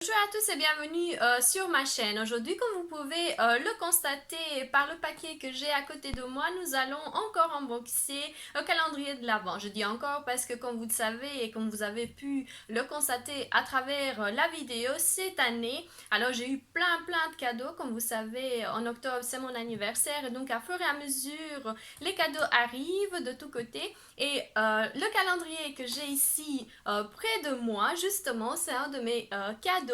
Bonjour à tous et bienvenue sur ma chaîne. Aujourd'hui, comme vous pouvez le constater par le paquet que j'ai à côté de moi, nous allons encore unboxer le calendrier de l'Avent. Je dis encore parce que comme vous le savez et comme vous avez pu le constater à travers la vidéo, cette année, alors j'ai eu plein de cadeaux. Comme vous savez, en octobre c'est mon anniversaire et donc à fur et à mesure, les cadeaux arrivent de tous côtés. Et le calendrier que j'ai ici près de moi, justement, c'est un de mes cadeaux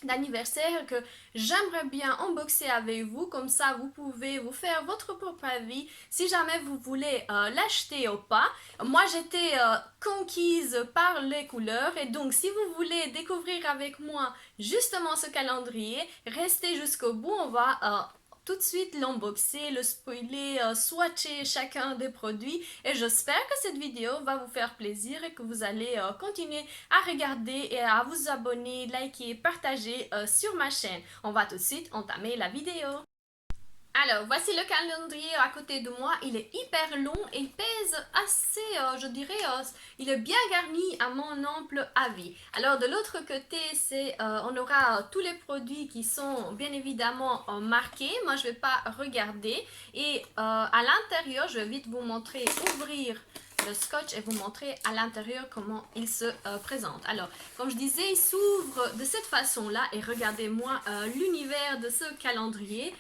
d'anniversaire que j'aimerais bien unboxer avec vous. Comme ça, vous pouvez vous faire votre propre avis si jamais vous voulez l'acheter ou pas. Moi, j'étais conquise par les couleurs et donc si vous voulez découvrir avec moi justement ce calendrier, restez jusqu'au bout. On va tout de suite l'unboxer, le spoiler, swatcher chacun des produits et j'espère que cette vidéo va vous faire plaisir et que vous allez continuer à regarder et à vous abonner, liker, partager sur ma chaîne. On va tout de suite entamer la vidéo. Alors, voici le calendrier à côté de moi. Il est hyper long et pèse assez, je dirais, il est bien garni à mon ample avis. Alors, de l'autre côté, on aura tous les produits qui sont bien évidemment marqués. Moi, je ne vais pas regarder. Et à l'intérieur, je vais vite vous montrer, ouvrir le scotch et vous montrer à l'intérieur comment il se présente. Alors, comme je disais, il s'ouvre de cette façon-là et regardez-moi l'univers de ce calendrier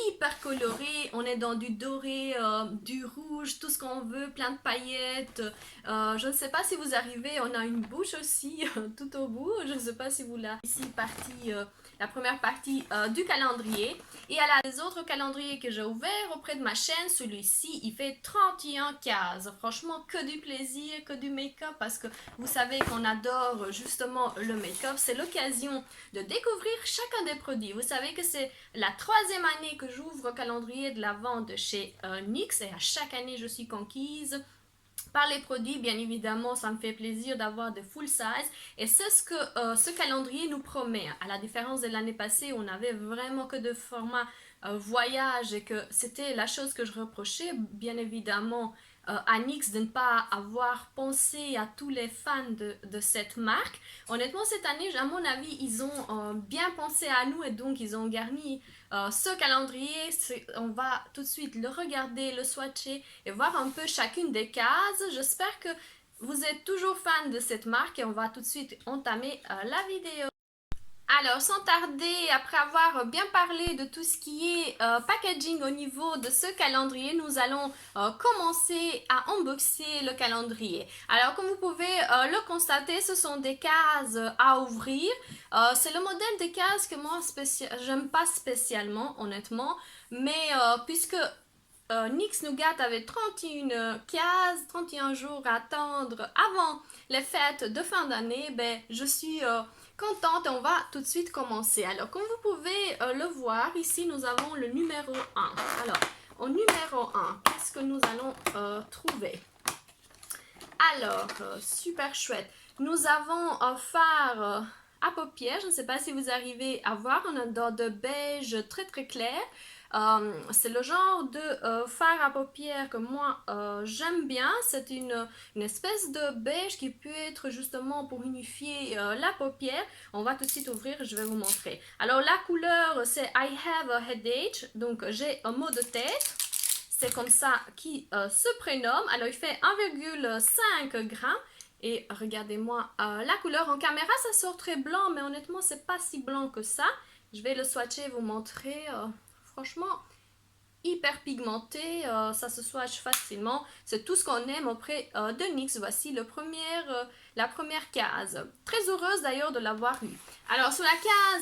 hyper coloré, on est dans du doré, du rouge, tout ce qu'on veut, plein de paillettes. Je ne sais pas si vous arrivez, on a une bouche aussi tout au bout. Je ne sais pas si vous l'avez ici la première partie du calendrier. Et à les autres calendriers que j'ai ouverts auprès de ma chaîne, celui-ci, il fait 31 cases. Franchement, que du plaisir, que du make-up, parce que vous savez qu'on adore justement le make-up. C'est l'occasion de découvrir chacun des produits. Vous savez que c'est la troisième année que j'ouvre le calendrier de l'Avent de chez NYX et à chaque année je suis conquise par les produits. Bien évidemment, ça me fait plaisir d'avoir de full size et c'est ce que ce calendrier nous promet. À la différence de l'année passée, on avait vraiment que de format voyage et que c'était la chose que je reprochais, bien évidemment, à NYX de ne pas avoir pensé à tous les fans de cette marque. Honnêtement, cette année, à mon avis, ils ont bien pensé à nous et donc ils ont garni ce calendrier. On va tout de suite le regarder, le swatcher et voir un peu chacune des cases. J'espère que vous êtes toujours fan de cette marque et on va tout de suite entamer la vidéo. Alors, sans tarder, après avoir bien parlé de tout ce qui est packaging au niveau de ce calendrier, nous allons commencer à unboxer le calendrier. Alors, comme vous pouvez le constater, ce sont des cases à ouvrir. C'est le modèle des cases que moi, j'aime pas spécialement, honnêtement, mais puisque NYX Nougat avait 31 cases, 31 jours à attendre avant les fêtes de fin d'année, ben, je suis contente et on va tout de suite commencer. Alors, comme vous pouvez le voir, ici nous avons le numéro 1. Alors, au numéro 1, qu'est-ce que nous allons trouver? Alors, super chouette. Nous avons un fard à paupières. Je ne sais pas si vous arrivez à voir, on est dans de beige très clair. C'est le genre de fard à paupières que moi j'aime bien. C'est une espèce de beige qui peut être justement pour unifier la paupière. On va tout de suite ouvrir, je vais vous montrer. Alors la couleur c'est I have a headache, donc j'ai un mot de tête. C'est comme ça qu'il se prénomme. Alors il fait 1,5 g. Et regardez-moi la couleur. En caméra ça sort très blanc, mais honnêtement c'est pas si blanc que ça. Je vais le swatcher et vous montrer. Franchement, hyper pigmenté, ça se swatch facilement. C'est tout ce qu'on aime auprès de NYX. Voici la première case. Très heureuse d'ailleurs de l'avoir eu. Alors, sur la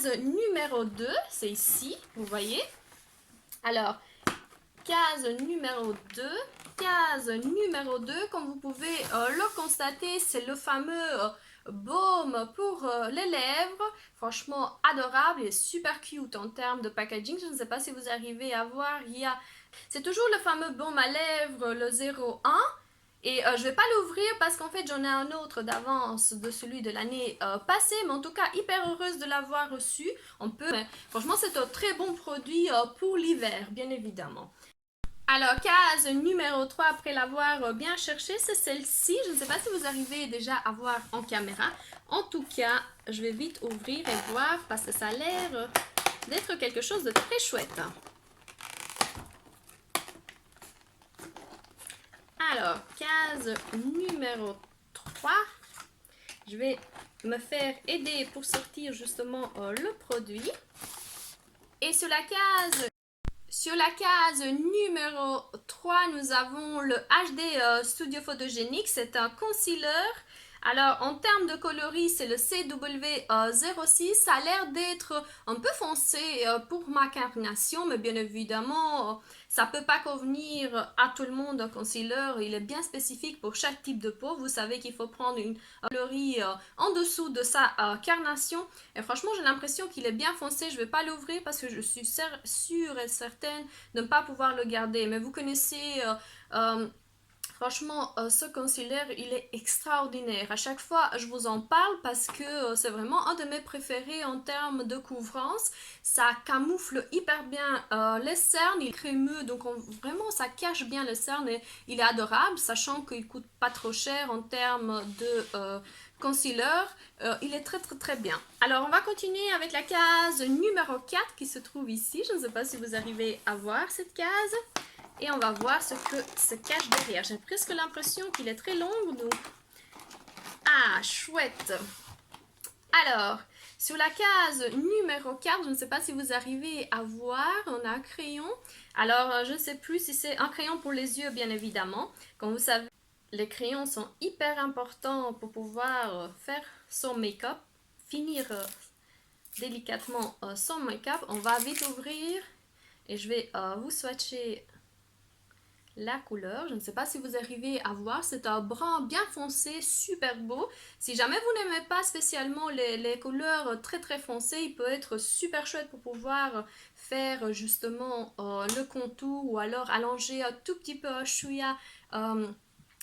case numéro 2, c'est ici, vous voyez. Alors, case numéro 2. Case numéro 2, comme vous pouvez le constater, c'est le fameux baume pour les lèvres. Franchement adorable et super cute en termes de packaging. Je ne sais pas si vous arrivez à voir, c'est toujours le fameux baume à lèvres, le 01. Et je ne vais pas l'ouvrir parce qu'en fait j'en ai un autre d'avance de celui de l'année passée, mais en tout cas hyper heureuse de l'avoir reçu. Franchement c'est un très bon produit pour l'hiver, bien évidemment. Alors, case numéro 3, après l'avoir bien cherché, c'est celle-ci. Je ne sais pas si vous arrivez déjà à voir en caméra. En tout cas, je vais vite ouvrir et voir parce que ça a l'air d'être quelque chose de très chouette. Alors, case numéro 3. Je vais me faire aider pour sortir justement le produit. Et sur la case numéro 3, nous avons le HD Studio Photogenic. C'est un concealer. Alors, en termes de coloris, c'est le CW06. Ça a l'air d'être un peu foncé pour ma carnation, mais bien évidemment, ça ne peut pas convenir à tout le monde un concealer. Il est bien spécifique pour chaque type de peau. Vous savez qu'il faut prendre une coloris en dessous de sa carnation. Et franchement, j'ai l'impression qu'il est bien foncé. Je ne vais pas l'ouvrir parce que je suis sûre et certaine de ne pas pouvoir le garder. Mais vous connaissez... franchement, ce concealer, il est extraordinaire. À chaque fois, je vous en parle parce que c'est vraiment un de mes préférés en termes de couvrance. Ça camoufle hyper bien les cernes. Il est crémeux, donc vraiment, ça cache bien les cernes et il est adorable, sachant qu'il coûte pas trop cher en termes de concealer. Il est très très très bien. Alors, on va continuer avec la case numéro 4 qui se trouve ici. Je ne sais pas si vous arrivez à voir cette case. Et on va voir ce que se cache derrière. J'ai presque l'impression qu'il est très long. Donc... Ah, chouette. Alors, sur la case numéro 4, je ne sais pas si vous arrivez à voir, on a un crayon. Alors, je ne sais plus si c'est un crayon pour les yeux, bien évidemment. Comme vous savez, les crayons sont hyper importants pour pouvoir faire son make-up, finir délicatement son make-up. On va vite ouvrir et je vais vous swatcher la couleur. Je ne sais pas si vous arrivez à voir, c'est un brun bien foncé, super beau. Si jamais vous n'aimez pas spécialement les couleurs très très foncées, il peut être super chouette pour pouvoir faire justement le contour ou alors allonger un tout petit peu un chouïa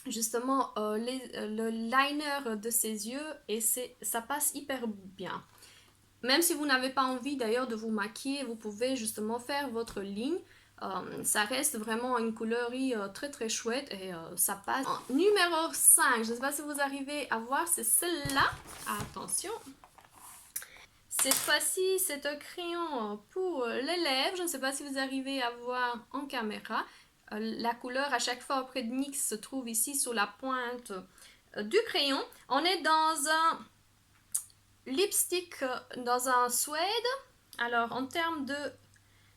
justement le liner de ses yeux et ça passe hyper bien. Même si vous n'avez pas envie d'ailleurs de vous maquiller, vous pouvez justement faire votre ligne. Ça reste vraiment une coloris très très chouette et ça passe. Numéro 5, je ne sais pas si vous arrivez à voir, c'est celle-là. Attention. Cette fois-ci, c'est un crayon pour les lèvres. Je ne sais pas si vous arrivez à voir en caméra. La couleur à chaque fois auprès de NYX se trouve ici sur la pointe du crayon. On est dans un lipstick dans un suède. Alors, en termes de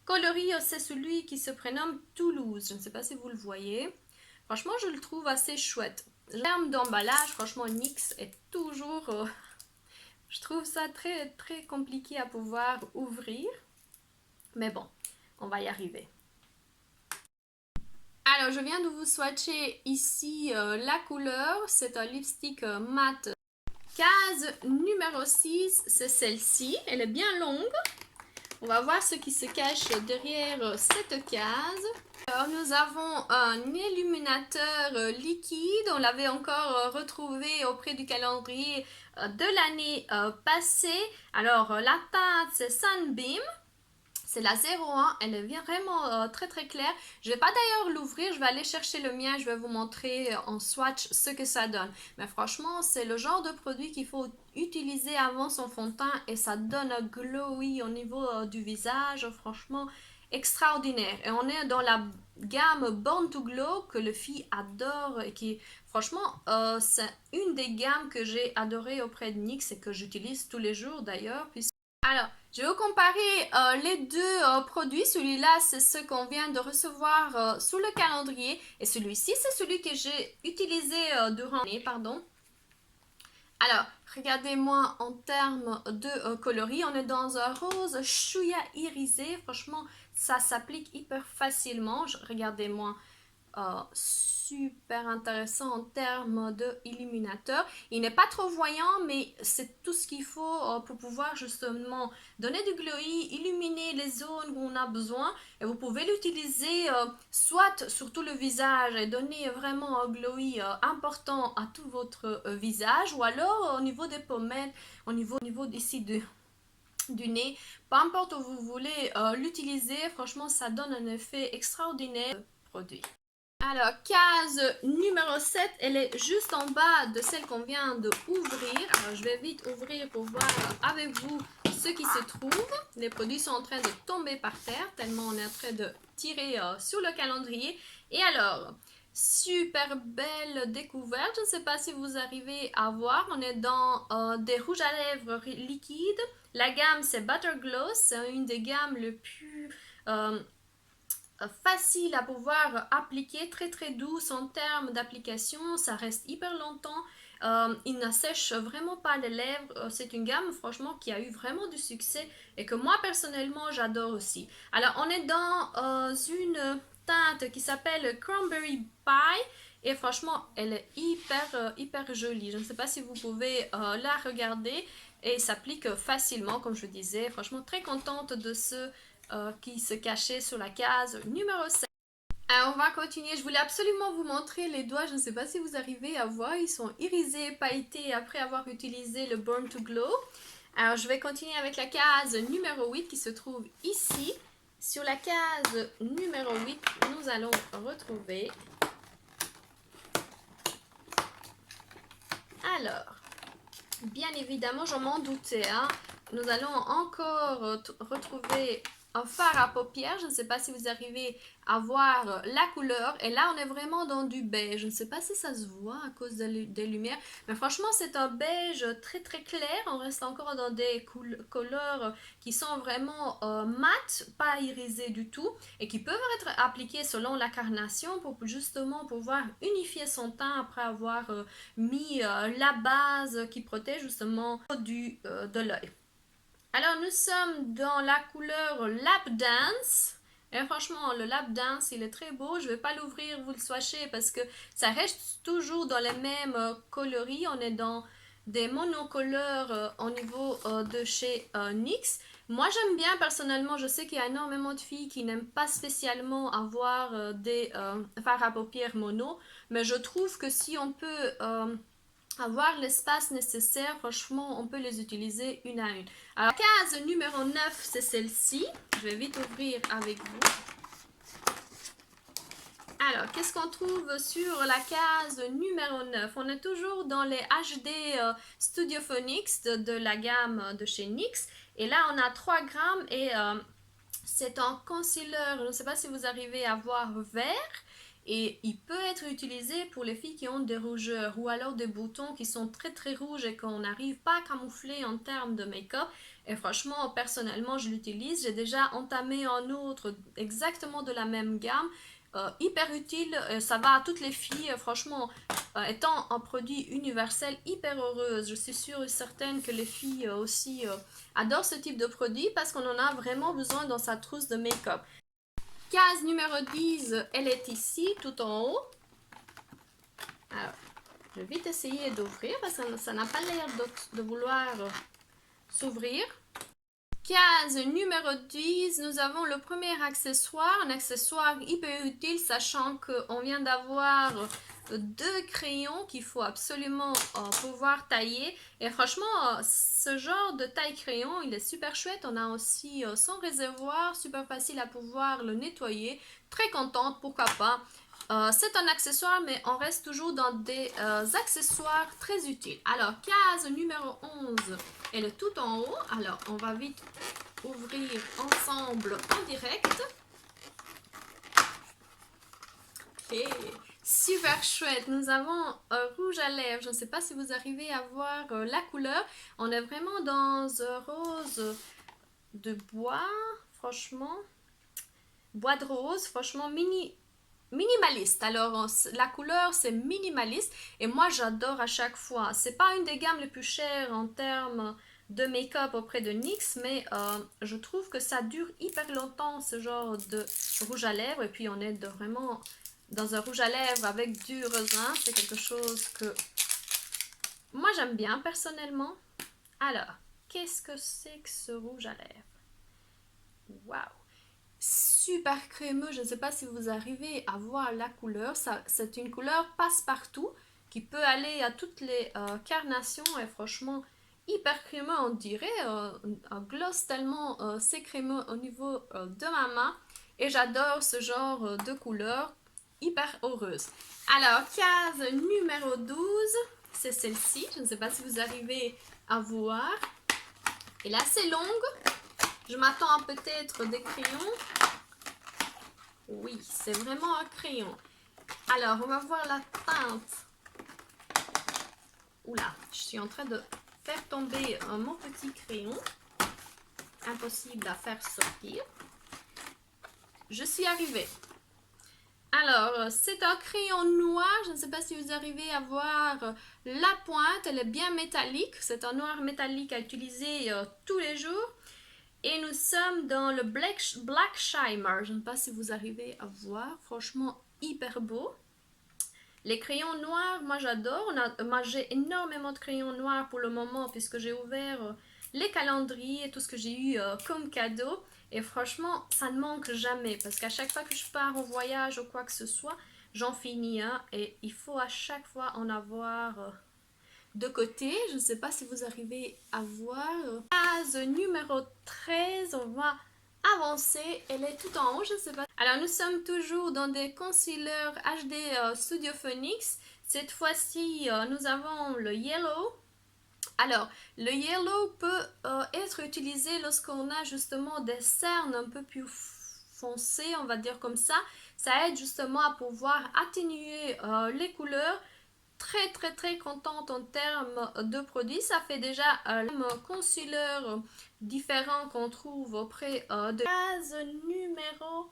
coloris, c'est celui qui se prénomme Toulouse. Je ne sais pas si vous le voyez. Franchement, je le trouve assez chouette. En termes d'emballage, franchement, NYX est toujours... je trouve ça très, très compliqué à pouvoir ouvrir. Mais bon, on va y arriver. Alors, je viens de vous swatcher ici la couleur. C'est un lipstick mat. Case numéro 6, c'est celle-ci. Elle est bien longue. On va voir ce qui se cache derrière cette case. Alors, nous avons un illuminateur liquide. On l'avait encore retrouvé auprès du calendrier de l'année passée. Alors, la teinte, c'est Sunbeam. C'est la 01, elle est vraiment très très claire. Je ne vais pas d'ailleurs l'ouvrir, je vais aller chercher le mien, je vais vous montrer en swatch ce que ça donne. Mais franchement, c'est le genre de produit qu'il faut utiliser avant son fond de teint et ça donne un glowy au niveau du visage, franchement extraordinaire. Et on est dans la gamme Born to Glow que les filles adorent et qui, franchement, c'est une des gammes que j'ai adoré auprès de NYX et que j'utilise tous les jours d'ailleurs. Alors, je vais vous comparer les deux produits. Celui-là, c'est ce qu'on vient de recevoir sous le calendrier. Et celui-ci, c'est celui que j'ai utilisé durant l'année, pardon. Alors, regardez-moi en termes de coloris. On est dans un rose chouïa irisé. Franchement, ça s'applique hyper facilement. Regardez-moi. Super intéressant en termes de illuminateur. Il n'est pas trop voyant, mais c'est tout ce qu'il faut pour pouvoir justement donner du glowy, illuminer les zones où on a besoin. Et vous pouvez l'utiliser soit sur tout le visage et donner vraiment un glowy important à tout votre visage, ou alors au niveau des pommettes, au niveau d'ici du nez, peu importe où vous voulez l'utiliser, franchement ça donne un effet extraordinaire. produit. Alors, case numéro 7, elle est juste en bas de celle qu'on vient d'ouvrir. Alors, je vais vite ouvrir pour voir avec vous ce qui se trouve. Les produits sont en train de tomber par terre, tellement on est en train de tirer sur le calendrier. Et alors, super belle découverte. Je ne sais pas si vous arrivez à voir. On est dans des rouges à lèvres liquides. La gamme, c'est Butter Glow. C'est une des gammes les plus facile à pouvoir appliquer, très très douce en termes d'application, ça reste hyper longtemps, il n'assèche vraiment pas les lèvres, c'est une gamme franchement qui a eu vraiment du succès et que moi personnellement j'adore aussi. Alors on est dans une teinte qui s'appelle Cranberry Pie et franchement elle est hyper jolie, je ne sais pas si vous pouvez la regarder et s'applique facilement comme je disais, franchement très contente de ce qui se cachait sur la case numéro 7. Alors, on va continuer. Je voulais absolument vous montrer les doigts. Je ne sais pas si vous arrivez à voir. Ils sont irisés, pailletés après avoir utilisé le Born to Glow. Alors, je vais continuer avec la case numéro 8 qui se trouve ici. Sur la case numéro 8, nous allons retrouver... Alors, bien évidemment, je m'en doutais, hein. Nous allons encore retrouver un fard à paupières. Je ne sais pas si vous arrivez à voir la couleur. Et là, on est vraiment dans du beige. Je ne sais pas si ça se voit à cause des lumières. Mais franchement, c'est un beige très très clair. On reste encore dans des couleurs qui sont vraiment mat, pas irisées du tout. Et qui peuvent être appliquées selon la carnation pour justement pouvoir unifier son teint après avoir mis la base qui protège justement de l'œil. Alors, nous sommes dans la couleur Lap Dance. Et franchement, le Lap Dance, il est très beau. Je ne vais pas l'ouvrir, vous le sachez, parce que ça reste toujours dans les mêmes coloris. On est dans des monocolores au niveau de chez NYX. Moi, j'aime bien personnellement. Je sais qu'il y a énormément de filles qui n'aiment pas spécialement avoir des fards à paupières mono. Mais je trouve que si on peut... avoir l'espace nécessaire, franchement, on peut les utiliser une à une. Alors, la case numéro 9, c'est celle-ci. Je vais vite ouvrir avec vous. Alors, qu'est-ce qu'on trouve sur la case numéro 9? On est toujours dans les HD Studio Phonics de la gamme de chez NYX. Et là, on a 3 grammes et c'est un concealer, je ne sais pas si vous arrivez à voir vert. Et il peut être utilisé pour les filles qui ont des rougeurs ou alors des boutons qui sont très très rouges et qu'on n'arrive pas à camoufler en termes de make-up. Et franchement, personnellement, je l'utilise. J'ai déjà entamé un autre exactement de la même gamme. Hyper utile, ça va à toutes les filles. Franchement, étant un produit universel, hyper heureuse. Je suis sûre et certaine que les filles aussi adorent ce type de produit parce qu'on en a vraiment besoin dans sa trousse de make-up. Case numéro 10, elle est ici, tout en haut. Alors, je vais vite essayer d'ouvrir parce que ça n'a pas l'air de vouloir s'ouvrir. Case numéro 10, nous avons le premier accessoire, un accessoire hyper utile, sachant qu'on vient d'avoir 2 crayons qu'il faut absolument pouvoir tailler. Et franchement, ce genre de taille crayon, il est super chouette. On a aussi son réservoir, super facile à pouvoir le nettoyer. Très contente, pourquoi pas. C'est un accessoire, mais on reste toujours dans des accessoires très utiles. Alors, case numéro 11, elle est tout en haut. Alors, on va vite ouvrir ensemble en direct. Ok, super chouette. Nous avons un rouge à lèvres. Je ne sais pas si vous arrivez à voir la couleur. On est vraiment dans un rose de bois, franchement. Bois de rose, franchement minimaliste. Alors, la couleur, c'est minimaliste. Et moi, j'adore à chaque fois. C'est pas une des gammes les plus chères en termes de make-up auprès de NYX, mais je trouve que ça dure hyper longtemps, ce genre de rouge à lèvres. Et puis, on est vraiment dans un rouge à lèvres avec du raisin. C'est quelque chose que moi, j'aime bien personnellement. Alors, qu'est-ce que c'est que ce rouge à lèvres? Waouh! Super crémeux, je ne sais pas si vous arrivez à voir la couleur, c'est une couleur passe-partout qui peut aller à toutes les carnations et franchement hyper crémeux, on dirait un gloss tellement c'est crémeux au niveau de ma main et j'adore ce genre de couleur. hyper heureuse. Alors, case numéro 12, c'est celle-ci. Je ne sais pas si vous arrivez à voir. Elle est assez longue. Je m'attends à peut-être des crayons. Oui, c'est vraiment un crayon. Alors, on va voir la teinte. Oula, je suis en train de faire tomber mon petit crayon. Impossible à faire sortir. Je suis arrivée. Alors, c'est un crayon noir. Je ne sais pas si vous arrivez à voir la pointe. Elle est bien métallique. C'est un noir métallique à utiliser tous les jours. Et nous sommes dans le Black Shimer. Je ne sais pas si vous arrivez à voir. Franchement, hyper beau. Les crayons noirs, moi j'adore. Moi j'ai énormément de crayons noirs pour le moment puisque j'ai ouvert les calendriers et tout ce que j'ai eu comme cadeau. Et franchement, ça ne manque jamais parce qu'à chaque fois que je pars en voyage ou quoi que ce soit, j'en finis un et il faut à chaque fois en avoir de côté. Je ne sais pas si vous arrivez à voir. Case numéro 13, on va avancer. Elle est tout en haut, je ne sais pas. Alors nous sommes toujours dans des concealers HD Studio Phonics. Cette fois-ci, nous avons le Yellow. Alors, le Yellow peut être utilisé lorsqu'on a justement des cernes un peu plus foncées, on va dire comme ça. Ça aide justement à pouvoir atténuer les couleurs. Très contente en termes de produits. Ça fait déjà un concealer différent qu'on trouve auprès de case numéro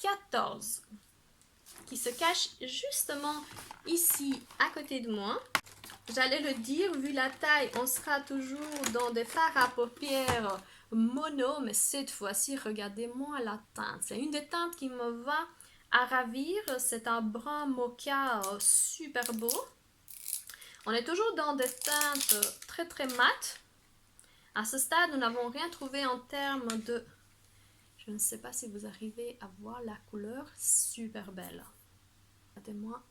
14 qui se cache justement ici à côté de moi. J'allais le dire, vu la taille, on sera toujours dans des fards à paupières mono, mais cette fois-ci, regardez-moi la teinte. C'est une des teintes qui me va à ravir. C'est un brun mocha super beau. On est toujours dans des teintes très mates. À ce stade, nous n'avons rien trouvé en termes de... Je ne sais pas si vous arrivez à voir la couleur. Super belle. Regardez-moi.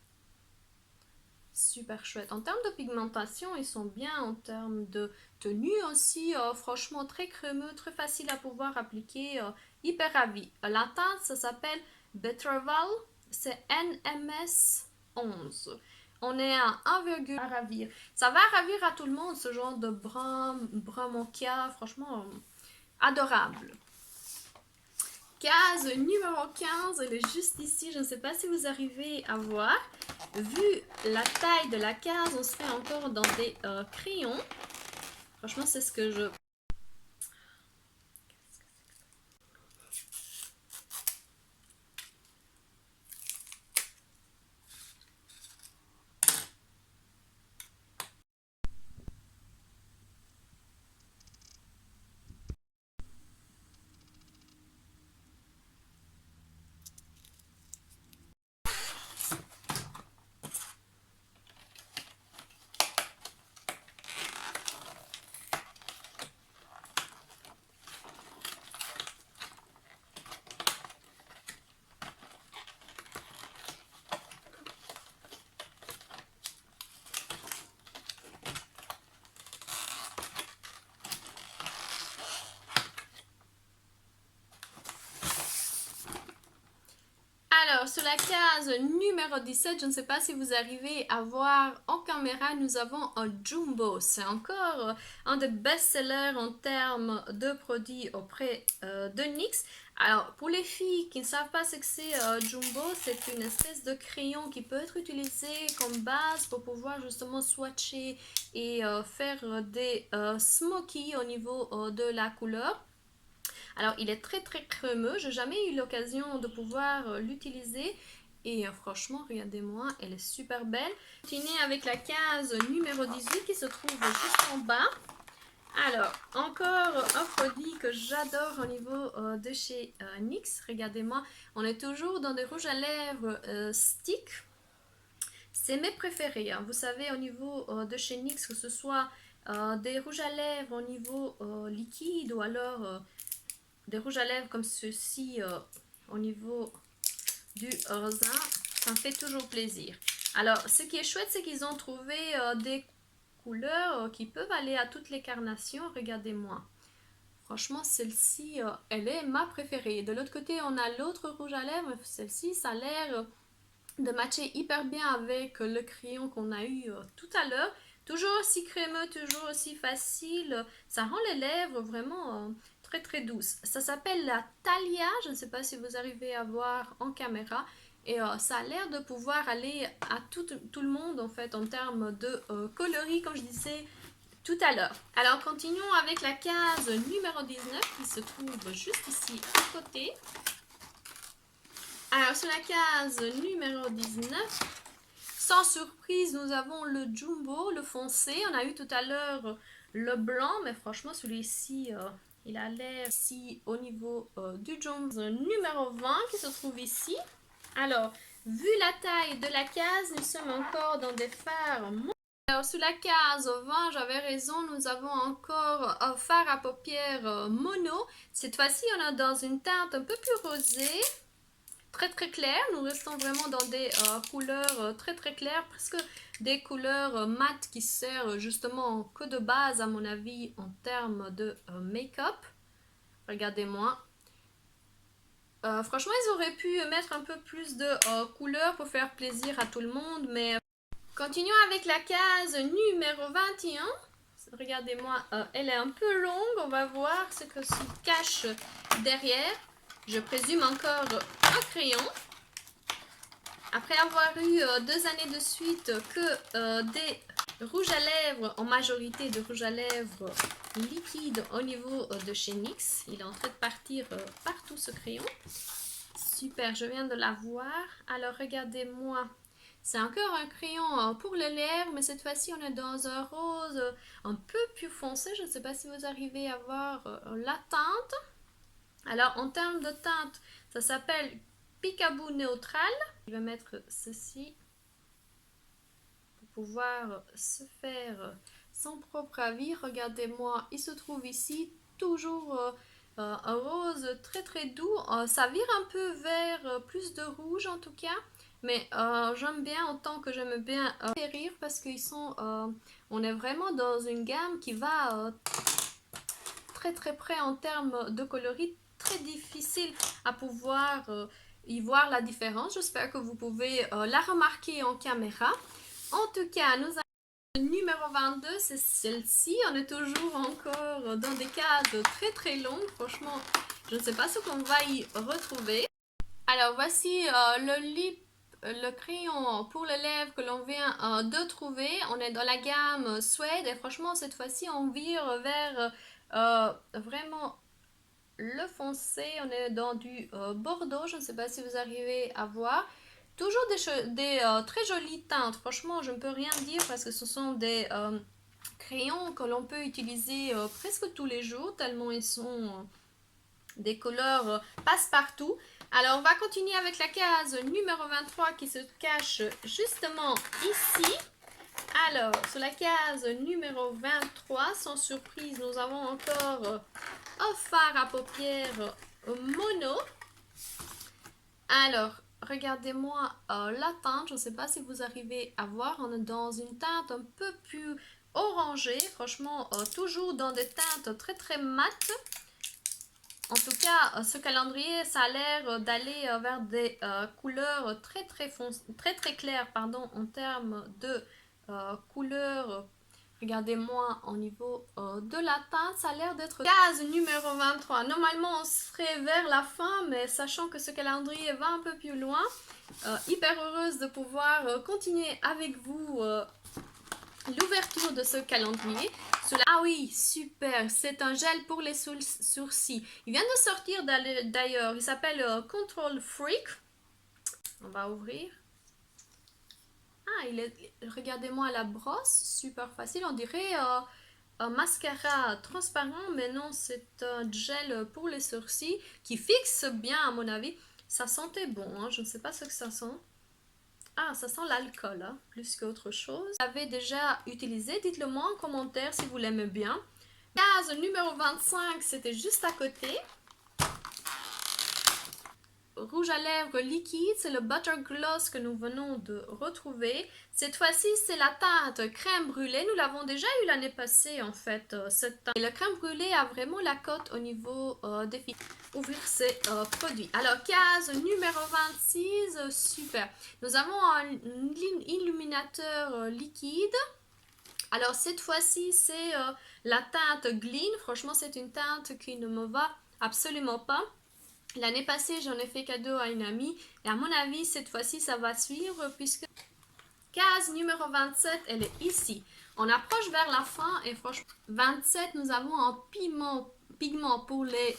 Super chouette. En termes de pigmentation, ils sont bien. En termes de tenue aussi, franchement très crémeux, très facile à pouvoir appliquer, hyper ravi. La teinte, ça s'appelle Betroval. C'est NMS 11. On est à 1, à ravir. Ça va ravir à tout le monde, ce genre de brun mocha. Franchement, adorable. Case numéro 15, elle est juste ici. Je ne sais pas si vous arrivez à voir. Vu la taille de la case, on se fait encore dans des crayons. Franchement, c'est ce que je... Alors, sur la case numéro 17, je ne sais pas si vous arrivez à voir en caméra, nous avons un Jumbo. C'est encore un des best-sellers en termes de produits auprès de NYX. Alors, pour les filles qui ne savent pas ce que c'est Jumbo, c'est une espèce de crayon qui peut être utilisé comme base pour pouvoir justement swatcher et faire des smokies au niveau de la couleur. Alors, il est très crémeux. J'ai jamais eu l'occasion de pouvoir l'utiliser. Et franchement, regardez-moi, elle est super belle. Continuez avec la case numéro 18 qui se trouve juste en bas. Alors, encore un produit que j'adore au niveau de chez NYX. Regardez-moi, on est toujours dans des rouges à lèvres stick. C'est mes préférés. Hein. Vous savez, au niveau de chez NYX, que ce soit des rouges à lèvres au niveau liquide ou alors... des rouges à lèvres comme ceci au niveau du rosé, ça me fait toujours plaisir. Alors, ce qui est chouette, c'est qu'ils ont trouvé des couleurs qui peuvent aller à toutes les carnations. Regardez-moi. Franchement, celle-ci, elle est ma préférée. De l'autre côté, on a l'autre rouge à lèvres. Celle-ci, ça a l'air de matcher hyper bien avec le crayon qu'on a eu tout à l'heure. Toujours aussi crémeux, toujours aussi facile. Ça rend les lèvres vraiment très très douces. Ça s'appelle la Thalia. Je ne sais pas si vous arrivez à voir en caméra. Et ça a l'air de pouvoir aller à tout le monde en fait en termes de coloris, comme je disais tout à l'heure. Alors continuons avec la case numéro 19 qui se trouve juste ici à côté. Alors sur la case numéro 19, sans surprise, nous avons le jumbo, le foncé. On a eu tout à l'heure le blanc, mais franchement celui-ci, il a l'air ici au niveau du jumbo numéro 20 qui se trouve ici. Alors, vu la taille de la case, nous sommes encore dans des fards. Alors, sous la case 20, j'avais raison, nous avons encore un fard à paupières mono. Cette fois-ci, on est dans une teinte un peu plus rosée, très très claire. Nous restons vraiment dans des couleurs très très claires, presque des couleurs mates qui servent justement que de base, à mon avis, en termes de make-up. Regardez-moi. Franchement, ils auraient pu mettre un peu plus de couleurs pour faire plaisir à tout le monde, mais continuons avec la case numéro 21. Regardez-moi, elle est un peu longue. On va voir ce que se cache derrière. Je présume encore un crayon. Après avoir eu 2 années de suite que des rouges à lèvres, en majorité de rouges à lèvres liquides au niveau de chez NYX, il est en train de partir partout ce crayon. Super, je viens de l'avoir. Alors regardez-moi. C'est encore un crayon pour les lèvres, mais cette fois-ci on est dans un rose un peu plus foncé. Je ne sais pas si vous arrivez à voir la teinte. Alors en termes de teinte, ça s'appelle Peekaboo Neutral. Je vais mettre ceci pour pouvoir se faire son propre avis. Regardez-moi, il se trouve ici toujours un rose très très doux. Ça vire un peu vers plus de rouge en tout cas. Mais j'aime bien autant que j'aime bien rire parce qu'ils sont, on est vraiment dans une gamme qui va très très près en termes de coloris, très difficile à pouvoir y voir la différence. J'espère que vous pouvez la remarquer en caméra. En tout cas, nous avons le numéro 22, c'est celle-ci. On est toujours encore dans des cases très très longues. Franchement, je ne sais pas ce qu'on va y retrouver. Alors voici le crayon pour les lèvres que l'on vient de trouver. On est dans la gamme Suède et franchement cette fois-ci on vire vers vraiment le foncé. On est dans du bordeaux, je ne sais pas si vous arrivez à voir. Toujours des très jolies teintes. Franchement je ne peux rien dire parce que ce sont des crayons que l'on peut utiliser presque tous les jours tellement ils sont des couleurs passe-partout. Alors on va continuer avec la case numéro 23 qui se cache justement ici. Alors sur la case numéro 23, sans surprise, nous avons encore un fard à paupières mono. Alors regardez-moi la teinte, je ne sais pas si vous arrivez à voir, on est dans une teinte un peu plus orangée. Franchement toujours dans des teintes très très mates. En tout cas, ce calendrier, ça a l'air d'aller vers des couleurs très très claires, pardon, en termes de couleurs. Regardez-moi au niveau de la teinte, ça a l'air d'être case numéro 23. Normalement, on serait vers la fin, mais sachant que ce calendrier va un peu plus loin, hyper heureuse de pouvoir continuer avec vous l'ouverture de ce calendrier. Ah oui, super, c'est un gel pour les sourcils. Il vient de sortir d'ailleurs, il s'appelle Control Freak. On va ouvrir. Ah, regardez-moi la brosse, super facile. On dirait un mascara transparent, mais non, c'est un gel pour les sourcils qui fixe bien à mon avis. Ça sentait bon, hein, je ne sais pas ce que ça sent. Ah, ça sent l'alcool, hein, plus qu'autre chose. Vous l'avez déjà utilisé? Dites-le moi en commentaire si vous l'aimez bien. Case numéro 25, c'était juste à côté. Rouge à lèvres liquide, c'est le Butter Gloss que nous venons de retrouver. Cette fois-ci, c'est la teinte crème brûlée. Nous l'avons déjà eu l'année passée, en fait, cette teinte. Et le crème brûlée a vraiment la cote au niveau des filles. ouvrir ces produits. Alors, case numéro 26, super. Nous avons un illuminateur liquide. Alors, cette fois-ci, c'est la teinte Glean. Franchement, c'est une teinte qui ne me va absolument pas. L'année passée, j'en ai fait cadeau à une amie. Et à mon avis, cette fois-ci, ça va suivre puisque case numéro 27, elle est ici. On approche vers la fin et franchement, 27, nous avons un pigment pour les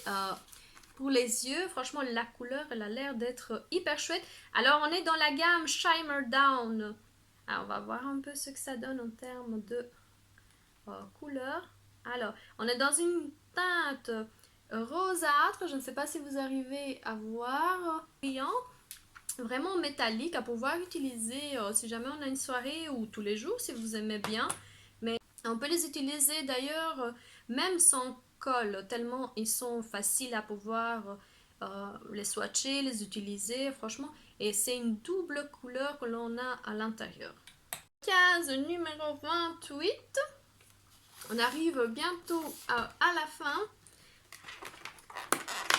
yeux. Franchement, la couleur, elle a l'air d'être hyper chouette. Alors, on est dans la gamme Shimmer Down. Alors, on va voir un peu ce que ça donne en termes de couleur. Alors, on est dans une teinte rosâtre. Je ne sais pas si vous arrivez à voir. Brillant. Vraiment métallique à pouvoir utiliser si jamais on a une soirée ou tous les jours si vous aimez bien. Mais on peut les utiliser d'ailleurs même sans colle, tellement ils sont faciles à pouvoir les swatcher, les utiliser, franchement. Et c'est une double couleur que l'on a à l'intérieur. Case numéro 28. On arrive bientôt à la fin.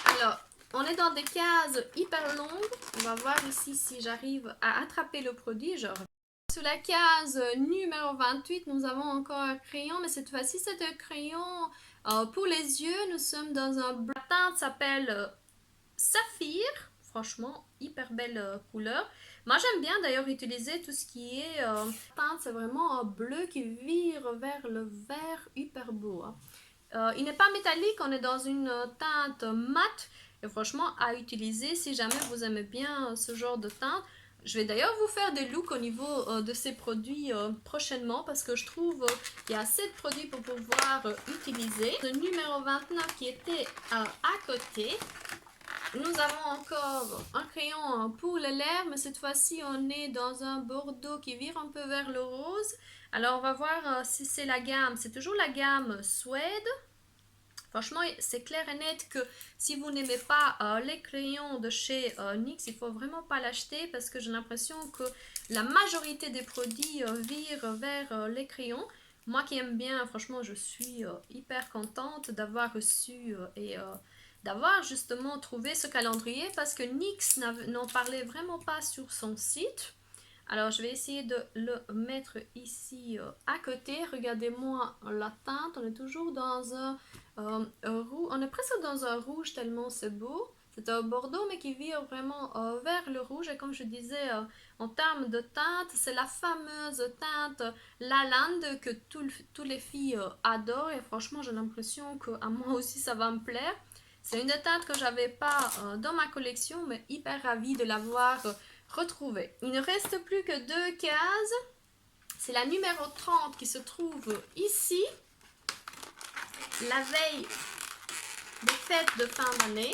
Alors, on est dans des cases hyper longues. On va voir ici si j'arrive à attraper le produit. Sous la case numéro 28, nous avons encore un crayon, mais cette fois-ci, c'est un crayon pour les yeux. Nous sommes dans un bleu. La teinte s'appelle Saphir. Franchement, hyper belle couleur. Moi, j'aime bien d'ailleurs utiliser tout ce qui est teinte. C'est vraiment un bleu qui vire vers le vert, hyper beau. Il n'est pas métallique, on est dans une teinte mate. Et franchement, à utiliser si jamais vous aimez bien ce genre de teinte. Je vais d'ailleurs vous faire des looks au niveau de ces produits prochainement parce que je trouve qu'il y a assez de produits pour pouvoir utiliser. Le numéro 29 qui était à côté. Nous avons encore un crayon pour les lèvres, mais cette fois-ci on est dans un bordeaux qui vire un peu vers le rose. Alors on va voir si c'est la gamme, c'est toujours la gamme Suède. Franchement, c'est clair et net que si vous n'aimez pas les crayons de chez NYX, il ne faut vraiment pas l'acheter parce que j'ai l'impression que la majorité des produits virent vers les crayons. Moi qui aime bien, franchement, je suis hyper contente d'avoir reçu et d'avoir justement trouvé ce calendrier parce que NYX n'en parlait vraiment pas sur son site. Alors, je vais essayer de le mettre ici à côté. Regardez-moi la teinte. On est toujours dans un rouge. On est presque dans un rouge tellement c'est beau. C'est un bordeaux mais qui vire vraiment vers le rouge. Et comme je disais, en termes de teinte, c'est la fameuse teinte Lalande que toutes les filles adorent. Et franchement, j'ai l'impression qu'à moi aussi, ça va me plaire. C'est une des teintes que j'avais pas dans ma collection, mais hyper ravie de l'avoir retrouvée. Il ne reste plus que 2 cases. C'est la numéro 30 qui se trouve ici. La veille des fêtes de fin d'année.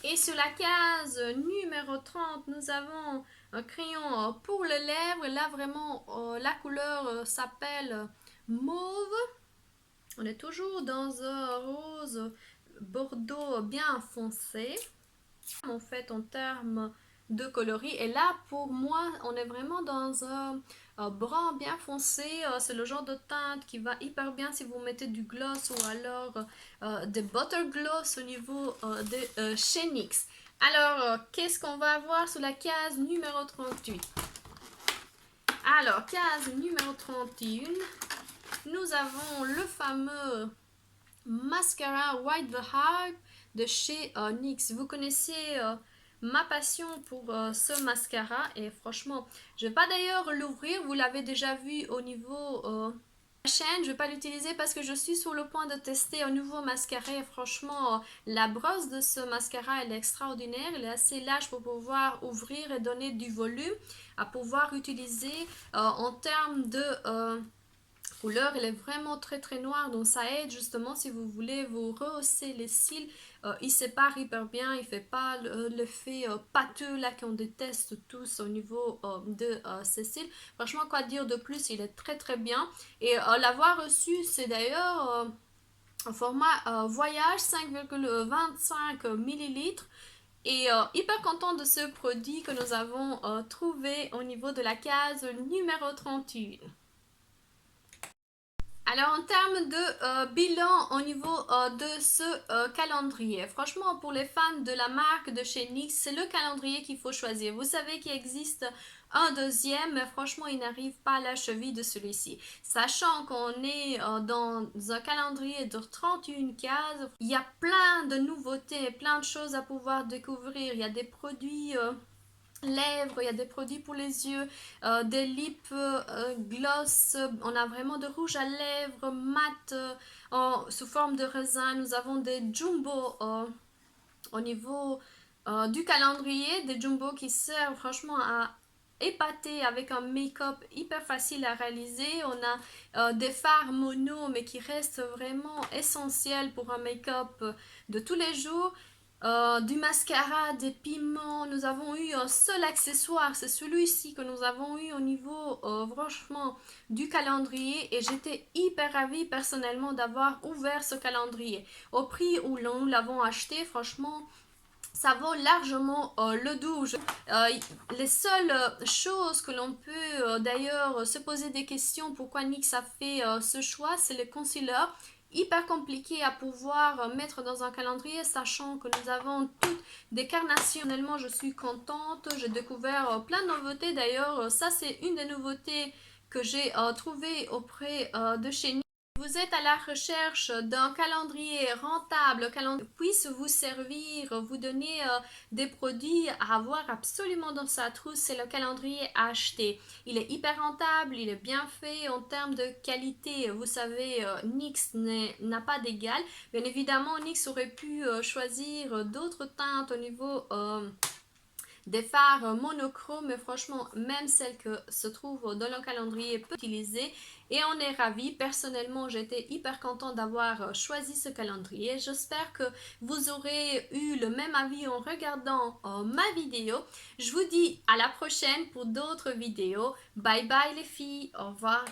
Et sur la case numéro 30, nous avons un crayon pour les lèvres. Là, vraiment, la couleur s'appelle mauve. On est toujours dans un rose bordeaux bien foncé. En fait, en termes de coloris. Et là, pour moi, on est vraiment dans un brun bien foncé. C'est le genre de teinte qui va hyper bien si vous mettez du gloss ou alors des butter gloss au niveau de chez NYX. Alors, qu'est-ce qu'on va avoir sur la case numéro 38? Alors, case numéro 31, nous avons le fameux mascara White the Hype de chez NYX. Vous connaissez ma passion pour ce mascara et franchement, je vais pas d'ailleurs l'ouvrir, vous l'avez déjà vu au niveau de la chaîne. Je vais pas l'utiliser parce que je suis sur le point de tester un nouveau mascara et franchement, la brosse de ce mascara elle est extraordinaire, elle est assez large pour pouvoir ouvrir et donner du volume à pouvoir utiliser en termes de couleur. Elle est vraiment très très noire, donc ça aide justement si vous voulez vous rehausser les cils. Il sépare hyper bien, il fait pas l'effet pâteux là qu'on déteste tous au niveau de ces cils. Franchement, quoi dire de plus, il est très très bien. Et l'avoir reçu, c'est d'ailleurs en format voyage 5,25 ml. Et hyper content de ce produit que nous avons trouvé au niveau de la case numéro 31. Alors, en termes de bilan au niveau de ce calendrier, franchement, pour les fans de la marque de chez NYX, c'est le calendrier qu'il faut choisir. Vous savez qu'il existe un deuxième, mais franchement, il n'arrive pas à la cheville de celui-ci. Sachant qu'on est dans un calendrier de 31 cases, il y a plein de nouveautés, plein de choses à pouvoir découvrir. Il y a des produits lèvres, il y a des produits pour les yeux, des lip gloss, on a vraiment de rouge à lèvres mat sous forme de raisin, nous avons des jumbo au niveau du calendrier, des jumbo qui servent franchement à épater avec un make-up hyper facile à réaliser. On a des fards mono mais qui restent vraiment essentiels pour un make-up de tous les jours. Du mascara, des pigments, nous avons eu un seul accessoire, c'est celui-ci que nous avons eu au niveau franchement du calendrier et j'étais hyper ravie personnellement d'avoir ouvert ce calendrier. Au prix où nous l'avons acheté, franchement, ça vaut largement le double. Les seules choses que l'on peut d'ailleurs se poser des questions pourquoi NYX a fait ce choix, c'est le concealer. Hyper compliqué à pouvoir mettre dans un calendrier, sachant que nous avons toutes des carnations. Personnellement, je suis contente. J'ai découvert plein de nouveautés. D'ailleurs, ça, c'est une des nouveautés que j'ai trouvées auprès de chez NYX. Vous êtes à la recherche d'un calendrier rentable, calendrier qui puisse vous servir, vous donner des produits à avoir absolument dans sa trousse, c'est le calendrier à acheter. Il est hyper rentable, il est bien fait en termes de qualité. Vous savez, NYX n'a pas d'égal. Bien évidemment, NYX aurait pu choisir d'autres teintes au niveau des fards monochromes, mais franchement, même celles que se trouvent dans le calendrier peut utiliser et on est ravis. Personnellement, j'étais hyper contente d'avoir choisi ce calendrier. J'espère que vous aurez eu le même avis en regardant ma vidéo. Je vous dis à la prochaine pour d'autres vidéos. Bye bye les filles, au revoir.